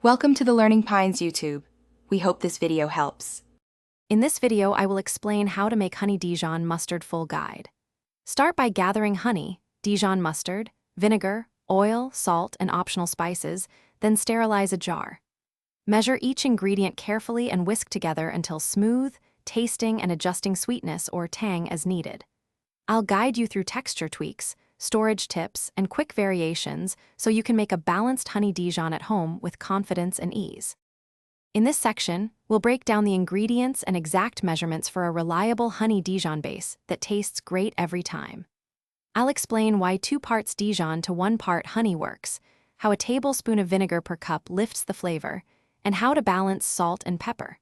Welcome to the Learning Pines YouTube. We hope this video helps. In this video, I will explain how to make honey Dijon mustard full guide. Start by gathering honey, Dijon mustard, vinegar, oil, salt, and optional spices, then sterilize a jar. Measure each ingredient carefully and whisk together until smooth, tasting and adjusting sweetness or tang as needed. I'll guide you through texture tweaks, storage tips, and quick variations so you can make a balanced honey Dijon at home with confidence and ease. In this section, we'll break down the ingredients and exact measurements for a reliable honey Dijon base that tastes great every time. I'll explain why 2 parts Dijon to 1 part honey works, how a tablespoon of vinegar per cup lifts the flavor, and how to balance salt and pepper.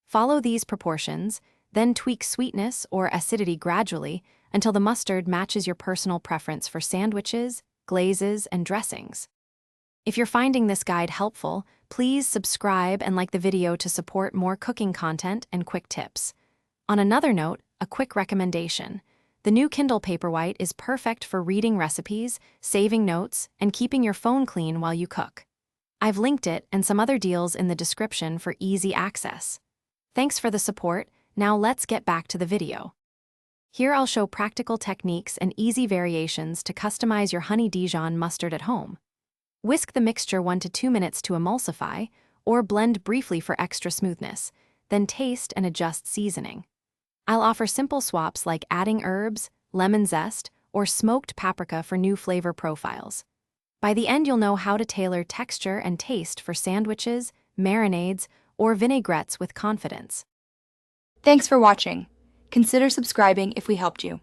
Follow these proportions, then tweak sweetness or acidity gradually until the mustard matches your personal preference for sandwiches, glazes, and dressings. If you're finding this guide helpful, please subscribe and like the video to support more cooking content and quick tips. On another note, a quick recommendation. The new Kindle Paperwhite is perfect for reading recipes, saving notes, and keeping your phone clean while you cook. I've linked it and some other deals in the description for easy access. Thanks for the support. Now let's get back to the video. Here I'll show practical techniques and easy variations to customize your honey Dijon mustard at home. Whisk the mixture 1 to 2 minutes to emulsify, or blend briefly for extra smoothness, then taste and adjust seasoning. I'll offer simple swaps like adding herbs, lemon zest, or smoked paprika for new flavor profiles. By the end, you'll know how to tailor texture and taste for sandwiches, marinades, or vinaigrettes with confidence. Thanks for watching. Consider subscribing if we helped you.